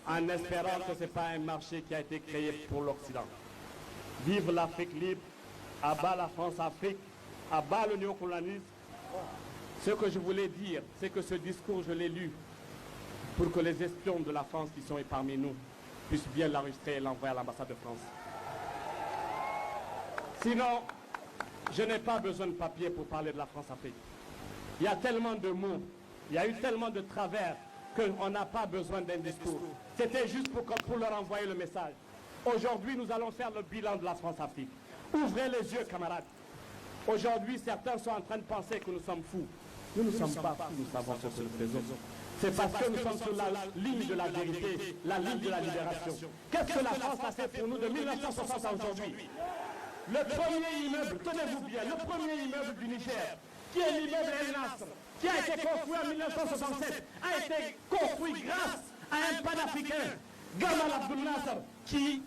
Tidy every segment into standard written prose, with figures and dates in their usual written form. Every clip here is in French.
en espérant que ce n'est pas un marché qui a été créé pour l'Occident. Vive l'Afrique libre, à bas la France-Afrique, à bas le néocolonialisme. Ce que je voulais dire, c'est que ce discours, je l'ai lu pour que les espions de la France qui sont parmi nous puissent bien l'enregistrer et l'envoyer à l'ambassade de France. Sinon, je n'ai pas besoin de papier pour parler de la France-Afrique. Il y a tellement de mots, il y a eu tellement de travers qu'on n'a pas besoin d'un discours. C'était juste pour leur envoyer le message. Aujourd'hui, nous allons faire le bilan de la France-Afrique. Ouvrez les yeux, camarades. Aujourd'hui, certains sont en train de penser que nous sommes fous. Nous ne sommes pas fous, nous savons ce que nous faisons. C'est parce que nous sommes sur la ligne de la vérité, la ligne de la libération. Qu'est-ce que la France a fait pour nous de 1960 à aujourd'hui? Le premier immeuble, tenez-vous bien, le premier immeuble du Niger, qui est l'immeuble El Nasr, qui a été construit en 1967, a été construit grâce à un panafricain, Gamal Abdel Nasser, qui,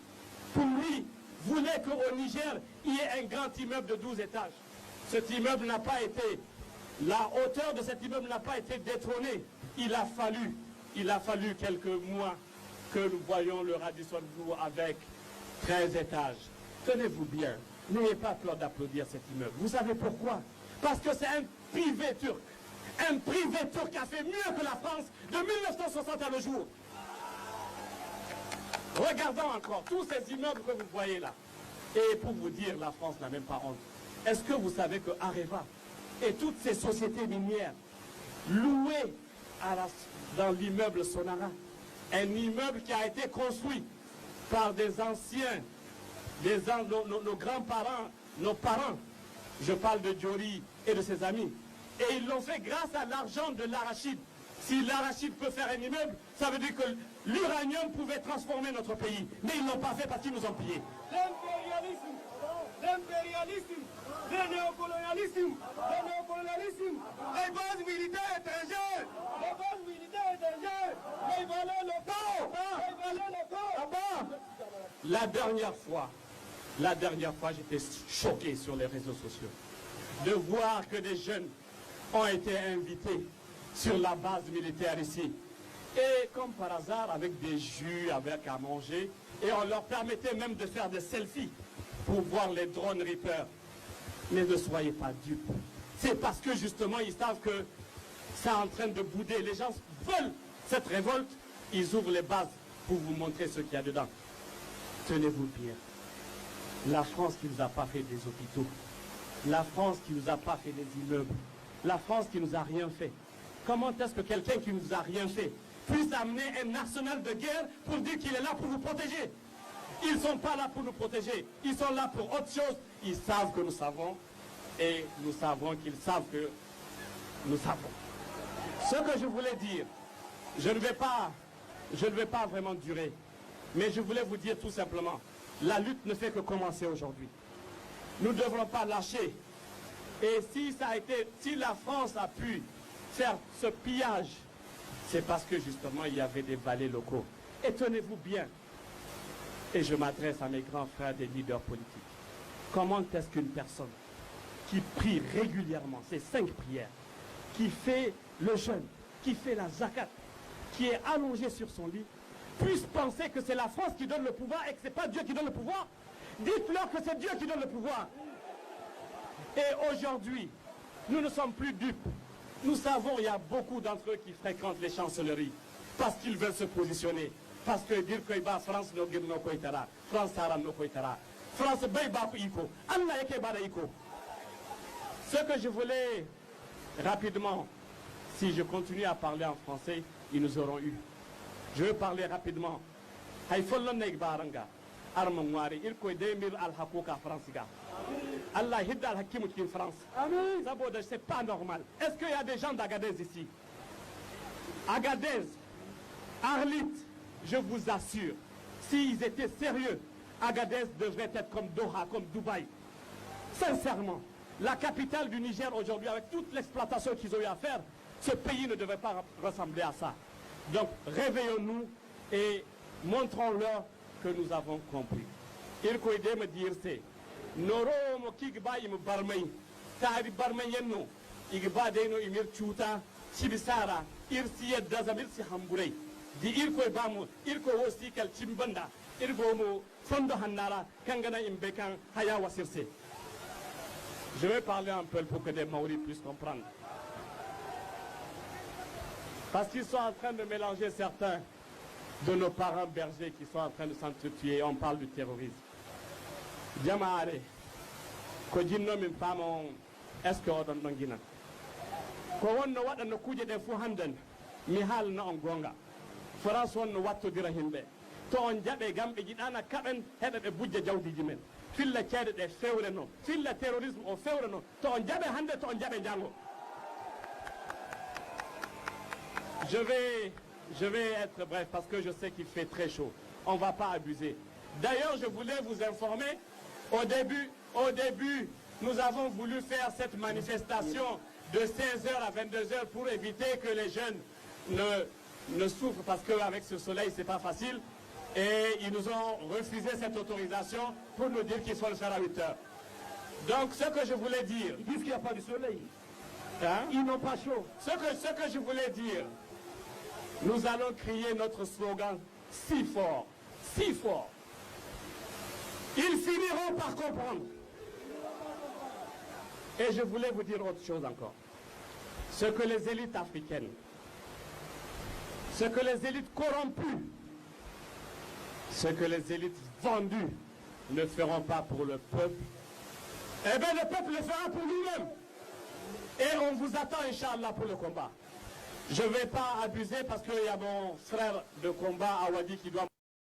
pour lui, voulait qu'au Niger, il y ait un grand immeuble de 12 étages. Cet immeuble n'a pas été, la hauteur de cet immeuble n'a pas été détrônée. Il a fallu quelques mois que nous voyons le Radisson Blu avec 13 étages. Tenez-vous bien, n'ayez pas peur d'applaudir cet immeuble. Vous savez pourquoi? Parce que c'est un privé turc. Un privé turc a fait mieux que la France de 1960 à nos jours. Regardons encore tous ces immeubles que vous voyez là. Et pour vous dire, la France n'a même pas honte. Est-ce que vous savez que Areva et toutes ces sociétés minières louées dans l'immeuble Sonara, un immeuble qui a été construit par des anciens, nos grands-parents, nos parents, je parle de Diori et de ses amis, et ils l'ont fait grâce à l'argent de l'arachide. Si l'arachide peut faire un immeuble, ça veut dire que l'uranium pouvait transformer notre pays. Mais ils ne l'ont pas fait parce qu'ils nous ont pillés. L'impérialisme, le néocolonialisme, les bases militaires étrangères, les valeurs locaux. La dernière fois, j'étais choqué sur les réseaux sociaux de voir que des jeunes ont été invités sur la base militaire ici. Et comme par hasard, avec des jus, avec à manger, et on leur permettait même de faire des selfies pour voir les drones Reaper. Mais ne soyez pas dupes. C'est parce que justement, ils savent que c'est en train de bouder. Les gens veulent cette révolte, ils ouvrent les bases pour vous montrer ce qu'il y a dedans. Tenez-vous bien. La France qui ne nous a pas fait des hôpitaux, la France qui ne nous a pas fait des immeubles, la France qui nous a rien fait. Comment est-ce que quelqu'un qui ne nous a rien fait puisse amener un arsenal de guerre pour dire qu'il est là pour vous protéger? Ils ne sont pas là pour nous protéger, ils sont là pour autre chose. Ils savent que nous savons et nous savons qu'ils savent que nous savons. Ce que je voulais dire, je ne vais pas vraiment durer, mais je voulais vous dire tout simplement, la lutte ne fait que commencer aujourd'hui. Nous ne devrons pas lâcher. Et si la France a pu faire ce pillage, c'est parce que justement il y avait des valets locaux. Et tenez-vous bien, et je m'adresse à mes grands frères des leaders politiques, comment est-ce qu'une personne qui prie régulièrement ces 5 prières, qui fait le jeûne, qui fait la zakat, qui est allongé sur son lit, puisse penser que c'est la France qui donne le pouvoir et que ce n'est pas Dieu qui donne le pouvoir? Dites-leur que c'est Dieu qui donne le pouvoir. Et aujourd'hui, nous ne sommes plus dupes. Nous savons, il y a beaucoup d'entre eux qui fréquentent les chancelleries parce qu'ils veulent se positionner. Parce que dire que France no girno koitara, France sara no koitara, France baiba iko, Allah yake bada iko. Ce que je voulais rapidement, si je continue à parler en français, ils nous auront eu. Je veux parler rapidement. Haïfollon nek baranga, armangwari, il koy 2000 al hakuka franciga. Allah hidda al hakimu qui France. Amen. C'est pas normal. Est-ce qu'il y a des gens d'Agadez ici? Agadez, Arlit, je vous assure, s'ils étaient sérieux, Agadez devrait être comme Doha, comme Dubaï. Sincèrement, la capitale du Niger aujourd'hui, avec toute l'exploitation qu'ils ont eu à faire, ce pays ne devait pas ressembler à ça. Donc réveillons-nous et montrons-leur que nous avons compris. Il faut aider me dire c'est Noro mo kigba im barmay tari barmay yenno igba de no imir chuta sibisara irsi yadda zamir si hamburai di irko e bamu irko wosti kal timbanda irgo mo fondo hannara kangana imbe kan haya wasirse. Je vais parler un peu pour que les Maoris puissent comprendre. Parce qu'ils sont en train de mélanger certains de nos parents bergers qui sont en train de s'entretuer. On parle du terrorisme. Diamare, ko jinno min famon est-ce que odon don gina ko wonno wadano kuje de fu handen mi halna on gonga France wonno wattodira himbe to on jabe gambe jidana kaben hebe be bujja jawdiji men filla ceede de fewre no filla terrorisme o fewre no to on jabe hande to on jabe jango. Je vais être bref parce que je sais qu'il fait très chaud. On ne va pas abuser. D'ailleurs, je voulais vous informer, au début, nous avons voulu faire cette manifestation de 16h à 22h pour éviter que les jeunes ne souffrent parce qu'avec ce soleil, ce n'est pas facile. Et ils nous ont refusé cette autorisation pour nous dire qu'il faut le faire à 8h. Donc, ce que je voulais dire... Ils disent qu'il n'y a pas de soleil. Hein? Ils n'ont pas chaud. Ce que je voulais dire, nous allons crier notre slogan si fort, si fort. Ils finiront par comprendre. Et je voulais vous dire autre chose encore. Ce que les élites africaines, ce que les élites corrompues, ce que les élites vendues ne feront pas pour le peuple, eh bien le peuple le fera pour lui-même. Et on vous attend, Inch'Allah, pour le combat. Je ne vais pas abuser parce qu'il y a mon frère de combat, Awadi, qui doit...